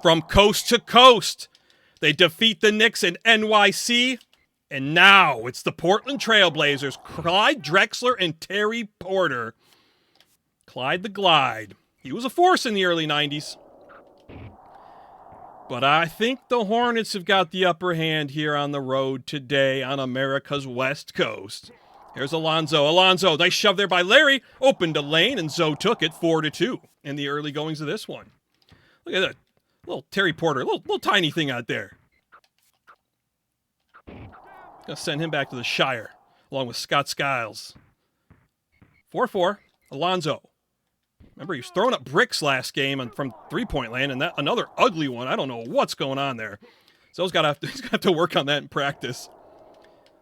from coast to coast. They defeat the Knicks in NYC, and now it's the Portland Trailblazers, Clyde Drexler and Terry Porter. Clyde the Glide. He was a force in the early 90s. But I think the Hornets have got the upper hand here on the road today on America's West Coast. Here's Alonzo. Alonzo, nice shove there by Larry. Opened a lane, and Zoe took it 4-2 in the early goings of this one. Look at that. Little Terry Porter, little tiny thing out there. Gonna send him back to the Shire, along with Scott Skiles. 4-4. Alonzo. Remember, he was throwing up bricks last game from three-point land, and that another ugly one. I don't know what's going on there. So he's gonna have to work on that in practice.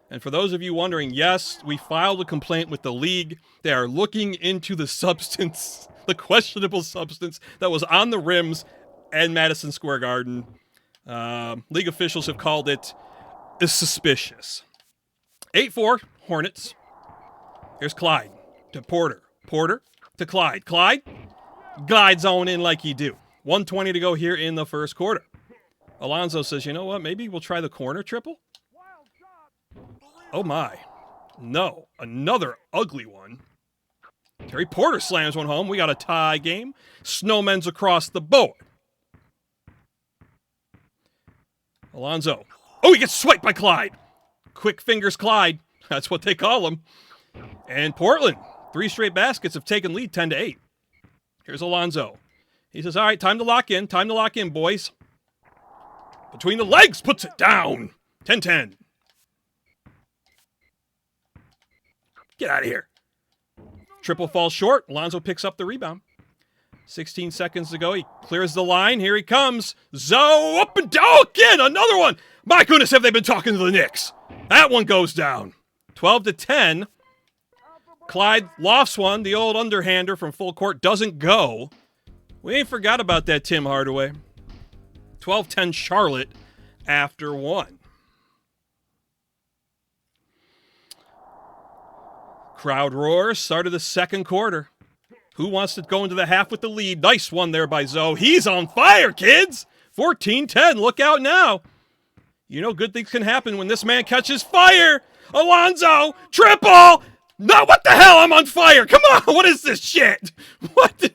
And for those of you wondering, yes, we filed a complaint with the league. They are looking into the substance, the questionable substance that was on the rims at Madison Square Garden. League officials have called it suspicious. 8-4, Hornets. Here's Clyde to Porter. Porter to Clyde. Clyde, glide zone in like you do. 1:20 to go here in the first quarter. Alonzo says, you know what, maybe we'll try the corner triple? Oh my. No, another ugly one. Terry Porter slams one home. We got a tie game. Snowmen's across the board. Alonzo. Oh, he gets swiped by Clyde. Quick fingers Clyde. That's what they call him. And Portland, 3 straight baskets have taken lead 10-8. Here's Alonzo. He says, all right, time to lock in. Time to lock in, boys. Between the legs, puts it down. 10-10. Get out of here. Triple falls short. Alonzo picks up the rebound. 16 seconds to go. He clears the line. Here he comes. Zoe up and down again. Another one. My goodness, have they been talking to the Knicks? That one goes down. 12-10. Clyde lofts one. The old underhander from full court doesn't go. We ain't forgot about that, Tim Hardaway. 12-10 Charlotte after one. Crowd roars. Start of the second quarter. Who wants to go into the half with the lead? Nice one there by Zoe. He's on fire, kids. 14-10. Look out now. You know good things can happen when this man catches fire. Alonzo, triple. No, what the hell? I'm on fire. Come on. What is this shit? What?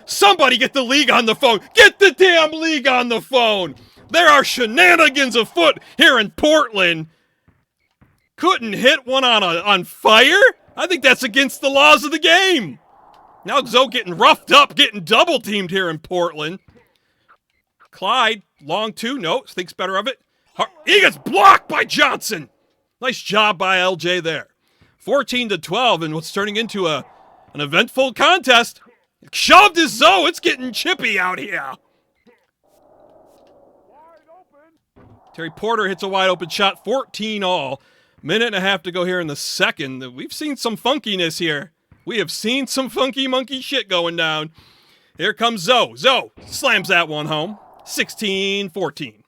Somebody get the league on the phone. Get the damn league on the phone. There are shenanigans afoot here in Portland. Couldn't hit one on fire? I think that's against the laws of the game. Now Zoe getting roughed up, getting double-teamed here in Portland. Clyde, long two, no, thinks better of it. He gets blocked by Johnson. Nice job by LJ there. 14-12 in what's turning into an eventful contest. Shoved his Zoe. It's getting chippy out here. Terry Porter hits a wide-open shot, 14-all. Minute and a half to go here in the second. We've seen some funkiness here. We have seen some funky monkey shit going down. Here comes Zoe. Zoe slams that one home. 16-14.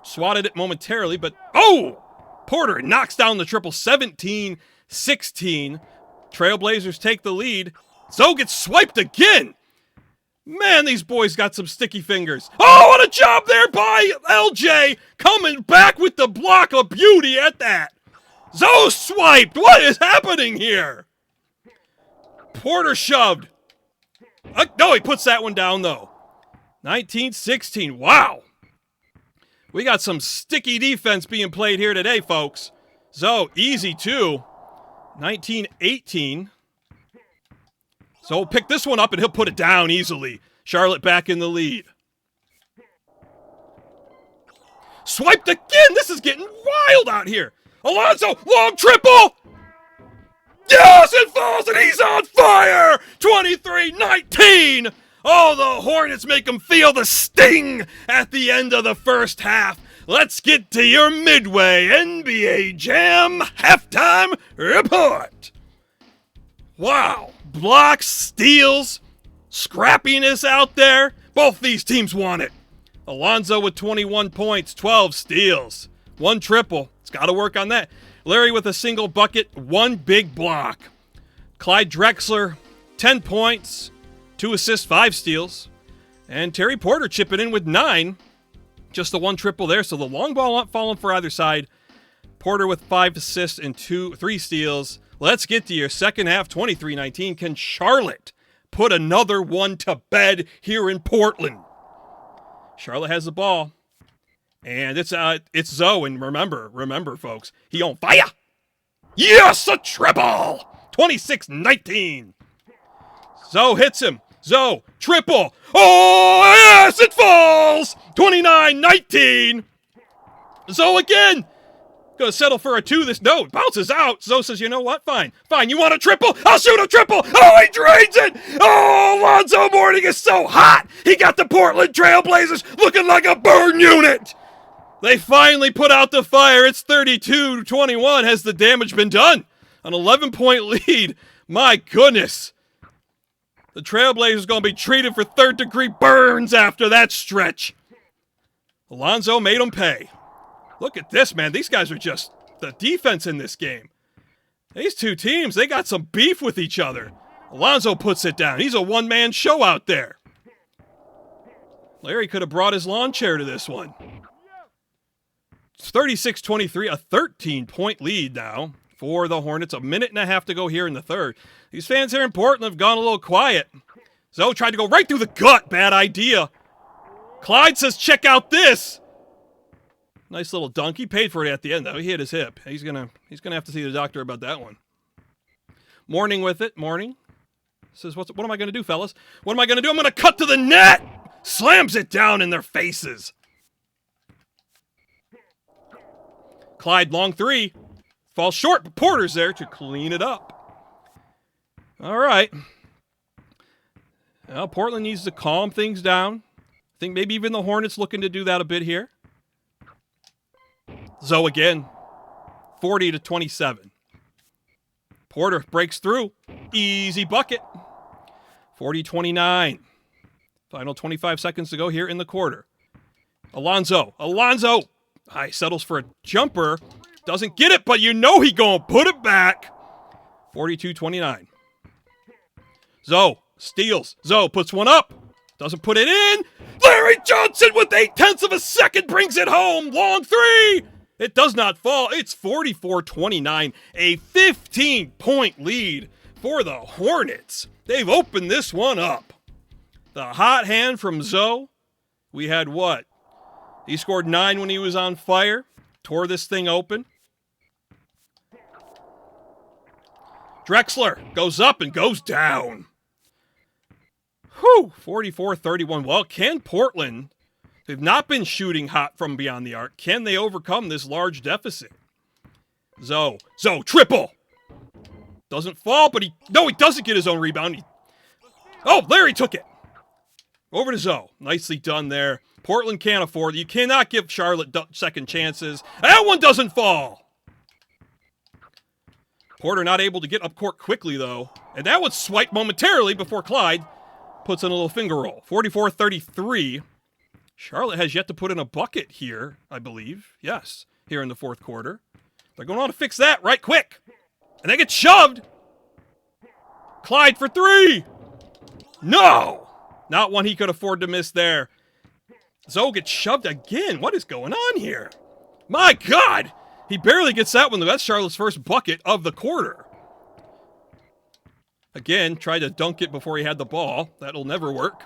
Swatted it momentarily, but oh! Porter knocks down the triple. 17-16. Trailblazers take the lead. Zoe gets swiped again. Man, these boys got some sticky fingers. Oh, what a job there by LJ. Coming back with the block of beauty at that. Zoe swiped. What is happening here? Porter shoved. No, he puts that one down, though. 19-16. Wow. We got some sticky defense being played here today, folks. Zoe, easy, too. 19-18. So he'll pick this one up and he'll put it down easily. Charlotte back in the lead. Swiped again. This is getting wild out here. Alonzo, long triple. Yes, it falls and he's on fire. 23-19. Oh, the Hornets make him feel the sting at the end of the first half. Let's get to your midway NBA Jam halftime report. Wow. Blocks, steals, scrappiness out there. Both these teams want it. Alonzo with 21 points, 12 steals, 1 triple. It's got to work on that. Larry with a single bucket, 1 big block. Clyde Drexler, 10 points, 2 assists, 5 steals. And Terry Porter chipping in with 9. Just the 1 triple there, so the long ball not falling for either side. Porter with 5 assists and 3 steals. Let's get to your second half, 23-19. Can Charlotte put another one to bed here in Portland? Charlotte has the ball. And it's Zoe, and remember, folks, he on fire. Yes, a triple! 26-19. Zoe hits him. Zoe, triple. Oh, yes, it falls! 29-19. Zoe again. Gonna settle for a 2. No, it bounces out. Zoe says, you know what? Fine. You want a triple? I'll shoot a triple. Oh, he drains it. Oh, Lonzo Mourning is so hot. He got the Portland Trail Blazers looking like a burn unit. They finally put out the fire. It's 32-21. Has the damage been done? An 11-point lead. My goodness. The Trailblazers going to be treated for third-degree burns after that stretch. Alonzo made them pay. Look at this, man. These guys are just the defense in this game. These two teams, they got some beef with each other. Alonzo puts it down. He's a one-man show out there. Larry could have brought his lawn chair to this one. It's 36-23, a 13-point lead now for the Hornets. A minute and a half to go here in the third. These fans here in Portland have gone a little quiet. Zoe tried to go right through the gut. Bad idea. Clyde says, check out this. Nice little dunk. He paid for it at the end, though. He hit his hip. He's gonna have to see the doctor about that one. Mourning with it. Mourning. Says, what am I going to do, fellas? What am I going to do? I'm going to cut to the net. Slams it down in their faces. Clyde, long 3. Falls short, but Porter's there to clean it up. All right. Well, Portland needs to calm things down. I think maybe even the Hornets looking to do that a bit here. Zoe again. 40-27. Porter breaks through. Easy bucket. 40-29. Final 25 seconds to go here in the quarter. Alonzo. High settles for a jumper. Doesn't get it, but you know he gonna put it back. 42-29. Zoe steals. Zoe puts one up. Doesn't put it in. Larry Johnson with 0.8 of a second brings it home. Long 3. It does not fall. It's 44-29. A 15-point lead for the Hornets. They've opened this one up. The hot hand from Zoe. We had what? He scored 9 when he was on fire. Tore this thing open. Drexler goes up and goes down. Whew, 44-31. Well, can Portland, they've not been shooting hot from beyond the arc. Can they overcome this large deficit? Zoe, triple. Doesn't fall, but he doesn't get his own rebound. Larry took it. Over to Zoe. Nicely done there. Portland can't afford it. You cannot give Charlotte second chances. That one doesn't fall. Porter not able to get up court quickly, though. And that one swiped momentarily before Clyde puts in a little finger roll. 44-33. Charlotte has yet to put in a bucket here, I believe. Yes, here in the fourth quarter. They're going on to fix that right quick. And they get shoved. Clyde for 3. No! Not one he could afford to miss there. Zoe gets shoved again. What is going on here? My God! He barely gets that one. That's Charlotte's first bucket of the quarter. Again, tried to dunk it before he had the ball. That'll never work.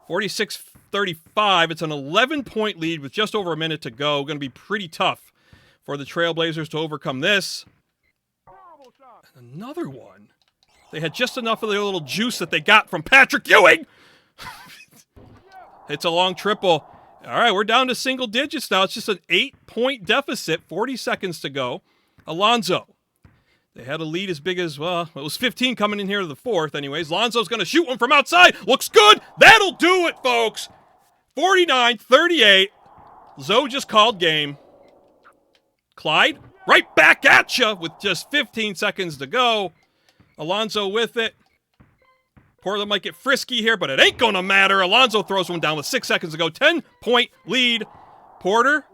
46-35. It's an 11-point lead with just over a minute to go. Going to be pretty tough for the Trailblazers to overcome this. Another one. They had just enough of their little juice that they got from Patrick Ewing. It's a long triple. All right, we're down to single digits now. It's just an 8-point deficit. 40 seconds to go. Alonzo. They had a lead as big as, well, it was 15 coming in here to the fourth anyways. Lonzo's going to shoot one from outside. Looks good. That'll do it, folks. 49-38. Zoe just called game. Clyde, right back at you with just 15 seconds to go. Alonzo with it. Portland might get frisky here, but it ain't going to matter. Alonzo throws one down with 6 seconds to go. 10-point lead. Porter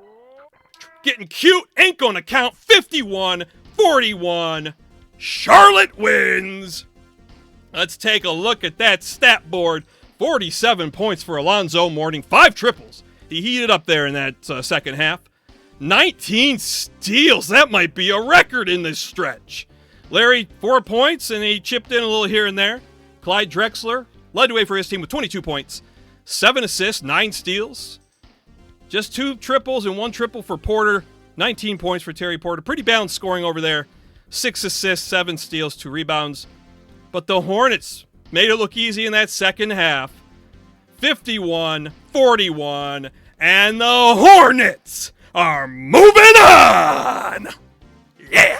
getting cute. Ain't going to count. 51-41. Charlotte wins. Let's take a look at that stat board. 47 points for Alonzo Mourning. 5 triples. He heated up there in that second half. 19 steals. That might be a record in this stretch. Larry, 4 points, and he chipped in a little here and there. Clyde Drexler led the way for his team with 22 points. 7 assists, 9 steals. Just 2 triples and 1 triple for Porter. 19 points for Terry Porter. Pretty balanced scoring over there. 6 assists, 7 steals, 2 rebounds. But the Hornets made it look easy in that second half. 51-41, and the Hornets are moving on! Yeah!